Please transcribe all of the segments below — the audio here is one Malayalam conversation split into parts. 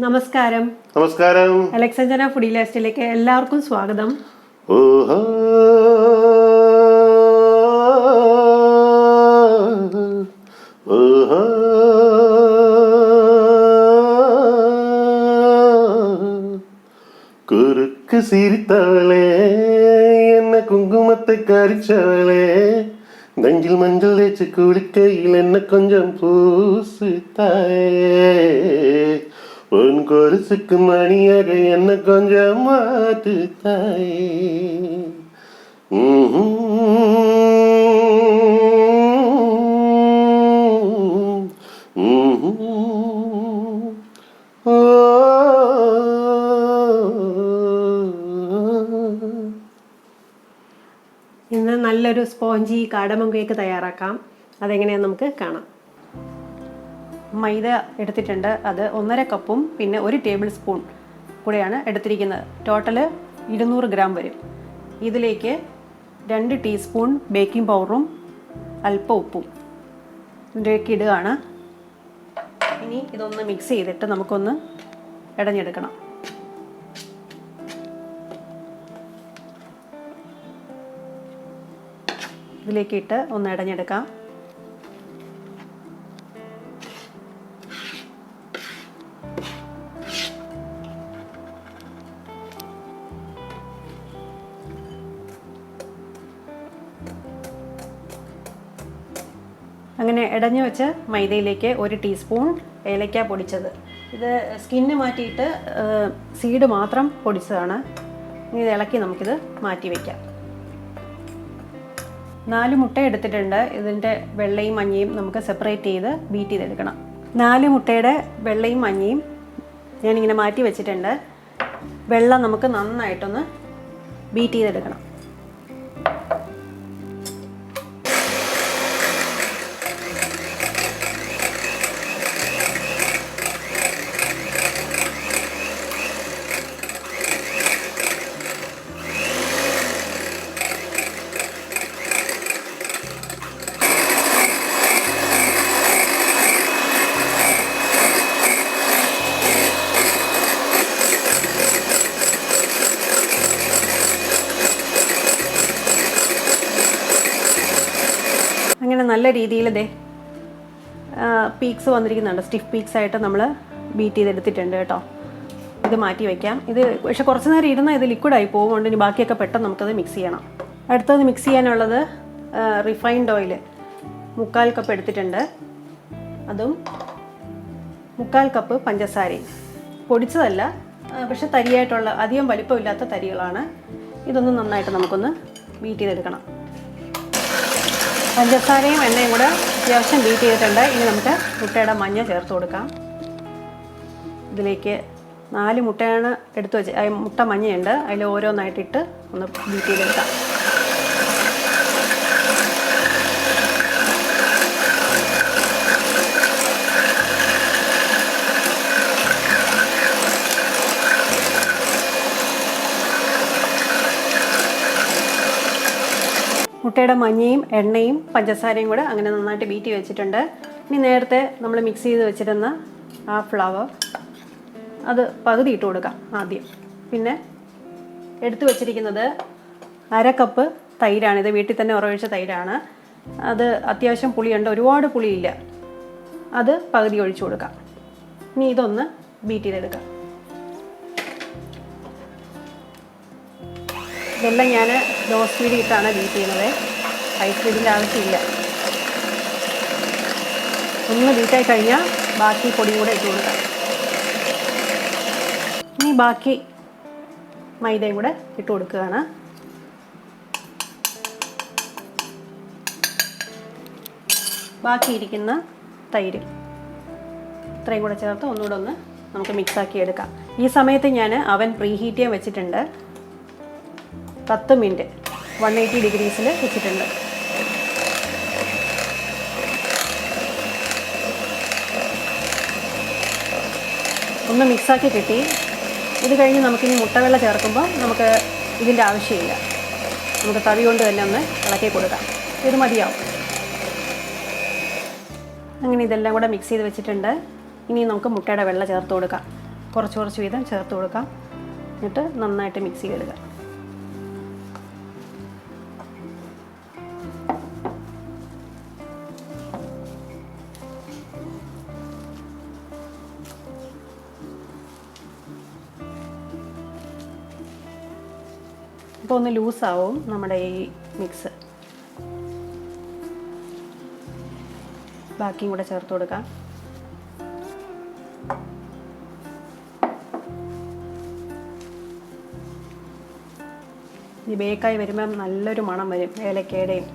നമസ്കാരം. നമസ്കാരം. അലക്സ് അഞ്ജന ഫുഡി ലാസ്റ്റിലേക്ക് എല്ലാവർക്കും സ്വാഗതം. കുറുക്ക് സിരിത്തവളെ എന്നെ കുങ്കുമത്തെ കരിച്ചവളെ നെഞ്ചിൽ മஞ்சள் തേച്ച് കുളിക്കയിൽ എന്നെ കൊഞ്ചം പൂസു തായേ உன் கொலுசுக்கு மணியாக என்ன கொஞ்சம் மாத்து தாயே. ഇന്ന് നല്ലൊരു സ്പോഞ്ചി കാടമം കേക്ക് തയ്യാറാക്കാം. അതെങ്ങനെയാണെന്ന് നമുക്ക് കാണാം. മൈദ എടുത്തിട്ടുണ്ട്. അത് 1.5 കപ്പും പിന്നെ 1 ടേബിൾ സ്പൂൺ കൂടെയാണ് എടുത്തിരിക്കുന്നത്. ടോട്ടൽ 200 ഗ്രാം വരും. ഇതിലേക്ക് 2 ടീസ്പൂൺ ബേക്കിംഗ് പൗഡറും അല്പം ഉപ്പും ഇതിലേക്ക് ഇടുകയാണ്. ഇനി ഇതൊന്ന് മിക്സ് ചെയ്തിട്ട് നമുക്കൊന്ന് ഇടഞ്ഞെടുക്കണം. ഇതിലേക്ക് ഇട്ട് ഒന്ന് ഇടഞ്ഞെടുക്കാം. അങ്ങനെ ഇടഞ്ഞു വെച്ച മൈദയിലേക്ക് 1 ടീസ്പൂൺ ഏലക്ക പൊടിച്ചത്. ഇത് സ്കിന്ന് മാറ്റിയിട്ട് സീഡ് മാത്രം പൊടിച്ചതാണ്. ഇനി ഇത് ഇളക്കി നമുക്കിത് മാറ്റി വയ്ക്കാം. 4 മുട്ട എടുത്തിട്ടുണ്ട്. ഇതിൻ്റെ വെള്ളയും മഞ്ഞയും നമുക്ക് സെപ്പറേറ്റ് ചെയ്ത് ബീറ്റ് ചെയ്തെടുക്കണം. 4 മുട്ടയുടെ വെള്ളയും മഞ്ഞയും ഞാനിങ്ങനെ മാറ്റി വെച്ചിട്ടുണ്ട്. വെള്ളം നമുക്ക് നന്നായിട്ടൊന്ന് ബീറ്റ് ചെയ്തെടുക്കണം. അങ്ങനെ നല്ല രീതിയിൽ പീക്സ് വന്നിരിക്കുന്നുണ്ട്. സ്റ്റിഫ് പീക്സ് ആയിട്ട് നമ്മൾ ബീറ്റ് ചെയ്തെടുത്തിട്ടുണ്ട് കേട്ടോ. ഇത് മാറ്റി വയ്ക്കാം. ഇത് പക്ഷെ കുറച്ച് നേരം ഇരുന്നാൽ ഇത് ലിക്വിഡായി പോകുകൊണ്ട് ഇനി ബാക്കിയൊക്കെ പെട്ടെന്ന് നമുക്കത് മിക്സ് ചെയ്യണം. അടുത്തത് മിക്സ് ചെയ്യാനുള്ളത് റിഫൈൻഡ് ഓയിൽ 3/4 കപ്പ് എടുത്തിട്ടുണ്ട്. അതും 3/4 കപ്പ് പഞ്ചസാരയും പൊടിച്ചതല്ല, പക്ഷെ തരിയായിട്ടുള്ള അധികം വലിപ്പമില്ലാത്ത തരികളാണ്. ഇതൊന്ന് നന്നായിട്ട് നമുക്കൊന്ന് ബീറ്റ് ചെയ്തെടുക്കണം. പഞ്ചസാരയും എണ്ണയും കൂടെ അത്യാവശ്യം ബീറ്റ് ചെയ്തിട്ടുണ്ട്. ഇനി നമുക്ക് മുട്ടയുടെ മഞ്ഞ ചേർത്ത് കൊടുക്കാം. ഇതിലേക്ക് 4 മുട്ടയാണ് എടുത്തു വെച്ച്, മുട്ട മഞ്ഞയുണ്ട്. അതിൽ ഓരോന്നായിട്ടിട്ട് ഒന്ന് ബീറ്റ് ചെയ്തെടുക്കാം. മുട്ടയുടെ മഞ്ഞയും എണ്ണയും പഞ്ചസാരയും കൂടെ അങ്ങനെ നന്നായിട്ട് ബീറ്റ് വെച്ചിട്ടുണ്ട്. ഇനി നേരത്തെ നമ്മൾ മിക്സ് ചെയ്ത് വെച്ചിരുന്ന ആ ഫ്ലവർ അത് പകുതി ഇട്ട് കൊടുക്കാം ആദ്യം. പിന്നെ എടുത്തു വച്ചിരിക്കുന്നത് 1/2 കപ്പ് തൈരാണ്. ഇത് വീട്ടിൽ തന്നെ ഉറവിച്ച തൈരാണ്. അത് അത്യാവശ്യം പുളിയുണ്ട്, ഒരുപാട് പുളിയില്ല. അത് പകുതി ഒഴിച്ചു കൊടുക്കാം. ഇനി ഇതൊന്ന് ബീറ്റ് ചെയ്തെടുക്കാം. ഇതെല്ലാം ഞാൻ ലോ സ്പീഡിൽ ഇട്ടാണ് ബീറ്റ് ചെയ്യുന്നത്. ഹൈ സ്പീഡിൻ്റെ ആവശ്യമില്ല. ഒന്ന് ബീറ്റായി കഴിഞ്ഞാൽ ബാക്കി പൊടിയും കൂടെ ഇട്ട് കൊടുക്കാം. ഇനി ബാക്കി മൈദയും കൂടെ ഇട്ട് കൊടുക്കുകയാണ്. ബാക്കിയിരിക്കുന്ന തൈര് ഇത്രയും കൂടെ ചേർത്ത് ഒന്നുകൂടെ ഒന്ന് നമുക്ക് മിക്സാക്കി എടുക്കാം. ഈ സമയത്ത് ഞാൻ അവൻ പ്രീഹീറ്റ് ചെയ്യാൻ വെച്ചിട്ടുണ്ട്. 10 മിനിറ്റ് 180 ഡിഗ്രീസിൽ വെച്ചിട്ടുണ്ട്. ഒന്ന് മിക്സാക്കി കിട്ടി. ഇത് കഴിഞ്ഞ് നമുക്കിനി മുട്ടവെള്ളം ചേർക്കുമ്പോൾ നമുക്ക് ഇതിൻ്റെ ആവശ്യമില്ല. നമുക്ക് തവി കൊണ്ട് തന്നെ ഒന്ന് ഇളക്കി കൊടുക്കാം. ഇത് മതിയാവും. അങ്ങനെ ഇതെല്ലാം കൂടെ മിക്സ് ചെയ്ത് വെച്ചിട്ടുണ്ട്. ഇനി നമുക്ക് മുട്ടയുടെ വെള്ളം ചേർത്ത് കൊടുക്കാം. കുറച്ച് കുറച്ച് വീതം ചേർത്ത് കൊടുക്കാം. എന്നിട്ട് നന്നായിട്ട് മിക്സ് ചെയ്തെടുക്കുക. ഇപ്പോൾ ഒന്ന് ലൂസാവും നമ്മുടെ ഈ മിക്സ്. ബാക്കിയും കൂടെ ചേർത്ത് കൊടുക്കാം. ഈ ബേക്കായി വരുമ്പം നല്ലൊരു മണം വരും. ഏലക്കയുടെയും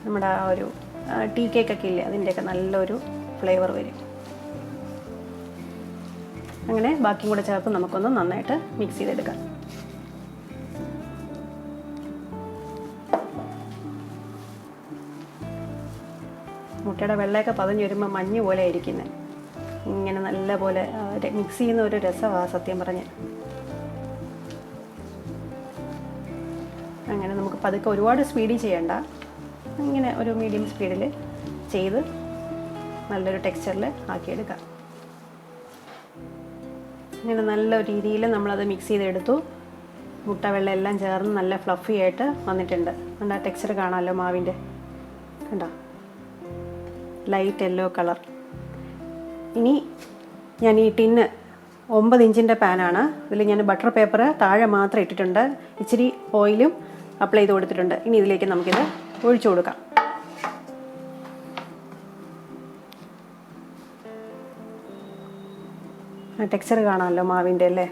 നമ്മുടെ ആ ഒരു ടീ കേക്കൊക്കെ ഇല്ലേ അതിൻ്റെയൊക്കെ നല്ലൊരു ഫ്ലേവർ വരും. അങ്ങനെ ബാക്കിയും കൂടെ ചേർത്ത് നമുക്കൊന്ന് നന്നായിട്ട് മിക്സ് ചെയ്തെടുക്കാം. മുട്ടയുടെ വെള്ളയൊക്കെ പതഞ്ഞ് വരുമ്പോൾ മഞ്ഞ് പോലെ ഇരിക്കുന്നത്. ഇങ്ങനെ നല്ല പോലെ മിക്സ് ചെയ്യുന്ന ഒരു രസമാണ് സത്യം പറഞ്ഞ്. അങ്ങനെ നമുക്ക് പതുക്കെ ഒരുപാട് സ്പീഡിൽ ചെയ്യണ്ട, ഇങ്ങനെ ഒരു മീഡിയം സ്പീഡിൽ ചെയ്ത് നല്ലൊരു ടെക്സ്ചറിൽ ആക്കിയെടുക്കാം. ഇങ്ങനെ നല്ല രീതിയിൽ നമ്മളത് മിക്സ് ചെയ്തെടുത്തു. മുട്ട വെള്ളം എല്ലാം ചേർന്ന് നല്ല ഫ്ലഫി ആയിട്ട് വന്നിട്ടുണ്ട്. കണ്ട ടെക്സ്ചർ കാണാമല്ലോ മാവിൻ്റെ, കണ്ടോ ലൈറ്റ് യെല്ലോ കളർ. ഇനി ഞാൻ ഈ ടിന്ന് 9 ഇഞ്ചിൻ്റെ പാനാണ്. ഇതിൽ ഞാൻ ബട്ടർ പേപ്പർ താഴെ മാത്രം ഇട്ടിട്ടുണ്ട്. ഇച്ചിരി ഓയിലും അപ്ലൈ ചെയ്ത് കൊടുത്തിട്ടുണ്ട്. ഇനി ഇതിലേക്ക് നമുക്കിത് ഒഴിച്ചു കൊടുക്കാം. ടെക്സ്ചർ കാണാമല്ലോ മാവിൻ്റെ അല്ലേ,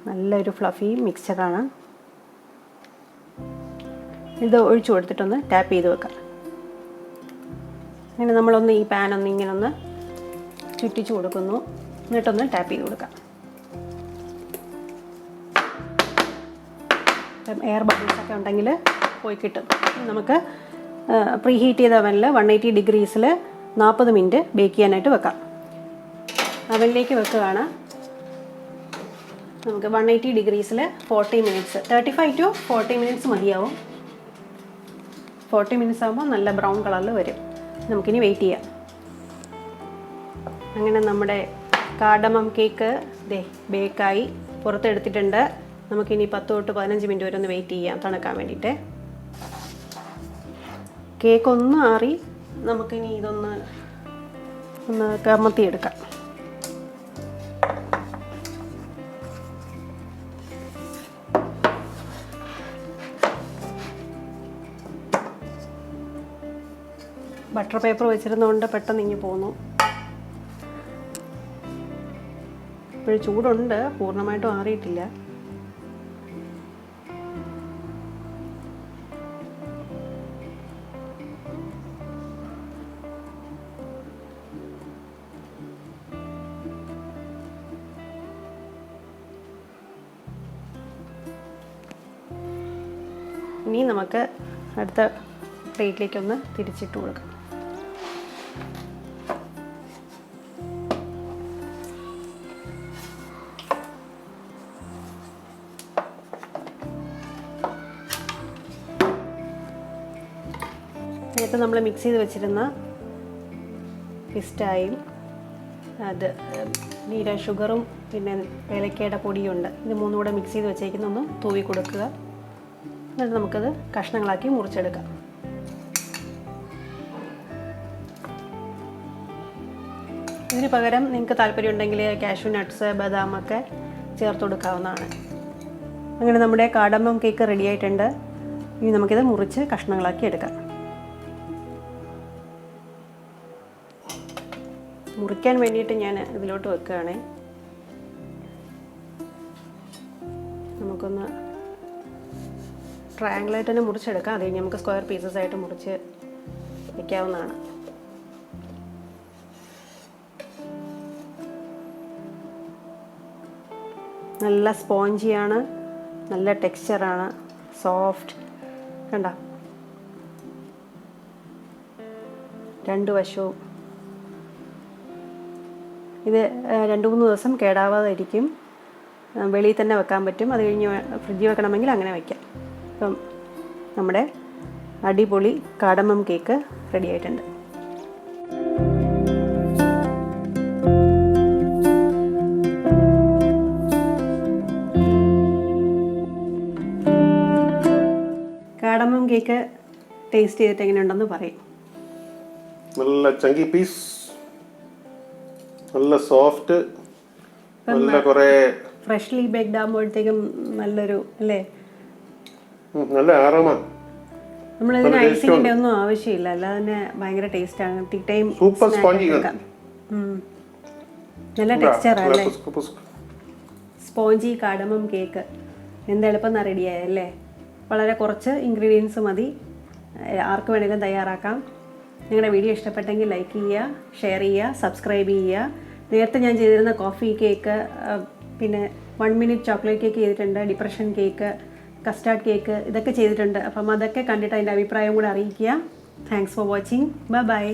നല്ലൊരു ഫ്ലഫി മിക്സ്ചറാണ്. ഇത് ഒഴിച്ചു കൊടുത്തിട്ടൊന്ന് ടാപ്പ് ചെയ്ത് വെക്കാം. അങ്ങനെ നമ്മളൊന്ന് ഈ പാനൊന്ന് ഇങ്ങനെ ഒന്ന് ചുറ്റിച്ച് കൊടുക്കുന്നു. എന്നിട്ടൊന്ന് ടാപ്പ് ചെയ്ത് കൊടുക്കാം. എയർ ബബിൾസൊക്കെ ഉണ്ടെങ്കിൽ പോയി കിട്ടും. നമുക്ക് പ്രീ ഹീറ്റ് ചെയ്ത അവനിൽ 180 ഡിഗ്രീസിൽ 40 മിനിറ്റ് ബേക്ക് ചെയ്യാനായിട്ട് വെക്കാം. അവനിലേക്ക് വെക്കുകയാണ്. നമുക്ക് 180 ഡിഗ്രീസിൽ 40 മിനിറ്റ്സ്, 35 to 40 മിനിറ്റ്സ് മതിയാവും. 40 മിനിറ്റ്സ് ആകുമ്പോൾ നല്ല ബ്രൗൺ കളറിൽ വരും. നമുക്കിനി വെയിറ്റ് ചെയ്യാം. അങ്ങനെ നമ്മുടെ കാർഡമം കേക്ക് ബേക്കായി പുറത്തെടുത്തിട്ടുണ്ട്. നമുക്കിനി 10 തൊട്ട് 15 മിനിറ്റ് വരെ ഒന്ന് വെയിറ്റ് ചെയ്യാം തണുക്കാൻ വേണ്ടിയിട്ട്. കേക്ക് ഒന്ന് ആറി നമുക്കിനി ഇതൊന്ന് കമത്തിയെടുക്കാം. ബട്ടർ പേപ്പർ വെച്ചിരുന്നതുകൊണ്ട് പെട്ടെന്ന് ഇങ്ങ് പോന്നു. ഇപ്പോഴും ചൂടുണ്ട്, പൂർണ്ണമായിട്ടും ആറിയിട്ടില്ല. ഇനി നമുക്ക് അടുത്ത പ്ലേറ്റിലേക്കൊന്ന് തിരിച്ചിട്ട് കൊടുക്കാം. നേരത്തെ നമ്മൾ മിക്സ് ചെയ്ത് വെച്ചിരുന്ന പിസ്റ്റായും അത് ഷുഗറും പിന്നെ ഏലക്കയുടെ പൊടിയുണ്ട്, ഇത് മൂന്നും കൂടെ മിക്സ് ചെയ്ത് വെച്ചേക്കുന്ന ഒന്ന് തൂവി കൊടുക്കുക. എന്നിട്ട് നമുക്കത് കഷ്ണങ്ങളാക്കി മുറിച്ചെടുക്കാം. ഇതിന് പകരം നിങ്ങൾക്ക് താല്പര്യം ഉണ്ടെങ്കിൽ കാഷ്യൂ നട്ട്സ്, ബദാമൊക്കെ ചേർത്ത് കൊടുക്കാവുന്നതാണ്. അങ്ങനെ നമ്മുടെ കാർഡമം കേക്ക് റെഡി ആയിട്ടുണ്ട്. ഇനി നമുക്കിത് മുറിച്ച് കഷ്ണങ്ങളാക്കി എടുക്കാം. മുറിക്കാൻ വേണ്ടിയിട്ട് ഞാൻ ഇതിലോട്ട് വെക്കുകയാണ്. നമുക്കൊന്ന് ട്രയാങ്കിളായിട്ട് തന്നെ മുറിച്ചെടുക്കാം. അത് കഴിഞ്ഞ് നമുക്ക് സ്ക്വയർ പീസസ് ആയിട്ട് മുറിച്ച് വയ്ക്കാവുന്നതാണ്. നല്ല സ്പോഞ്ചിയാണ്, നല്ല ടെക്സ്ചറാണ്, സോഫ്റ്റ്. കണ്ട രണ്ട് വശവും. ഇത് 2-3 ദിവസം കേടാവാതെ ഇരിക്കും. വെളിയിൽ തന്നെ വെക്കാൻ പറ്റും. അത് കഴിഞ്ഞ് ഫ്രിഡ്ജിൽ വെക്കണമെങ്കിൽ അങ്ങനെ വയ്ക്കാം. അപ്പം നമ്മുടെ അടിപൊളി കാർഡമം കേക്ക് റെഡി ആയിട്ടുണ്ട്. കേക്ക് ടേസ്റ്റ് ചെയ്തിട്ട് എങ്ങനെയുണ്ടെന്ന് പറയും. നല്ല ചങ്കി പീസ്, നല്ല സോഫ്റ്റ്, നല്ല കുറേ ഫ്രഷ്ലി ബേക്ക്ഡ് ആകുമ്പോഴത്തേക്കും നല്ലൊരു അല്ലേ, നല്ല ആറോമ. നമ്മളിതിന് ഐസിങ്ങിൻ്റെ ഒന്നും ആവശ്യമില്ല, അല്ലാതെ തന്നെ ഭയങ്കര ടേസ്റ്റാണ്. ടീ ടൈം സൂപ്പർ സ്പോഞ്ചി, നല്ല ടെക്സ്ചറല്ലേ. സ്പോഞ്ചി കാർഡമം കേക്ക് എന്ത് എളുപ്പം റെഡിയായല്ലേ. വളരെ കുറച്ച് ഇൻഗ്രീഡിയൻസ് മതി, ആർക്ക് വേണമെങ്കിലും തയ്യാറാക്കാം. നിങ്ങളുടെ വീഡിയോ ഇഷ്ടപ്പെട്ടെങ്കിൽ ലൈക്ക് ചെയ്യുക, ഷെയർ ചെയ്യുക, സബ്സ്ക്രൈബ് ചെയ്യുക. നേരത്തെ ഞാൻ ചെയ്തിരുന്ന കോഫി കേക്ക്, പിന്നെ 1 മിനിറ്റ് ചോക്ലേറ്റ് കേക്ക് ചെയ്തിട്ടുണ്ട്, ഡിപ്രഷൻ കേക്ക്, കസ്റ്റാർഡ് കേക്ക്, ഇതൊക്കെ ചെയ്തിട്ടുണ്ട്. അപ്പം അതൊക്കെ കണ്ടിട്ട് അതിൻ്റെ അഭിപ്രായം കൂടെ അറിയിക്കുക. Thanks for watching. ബൈ.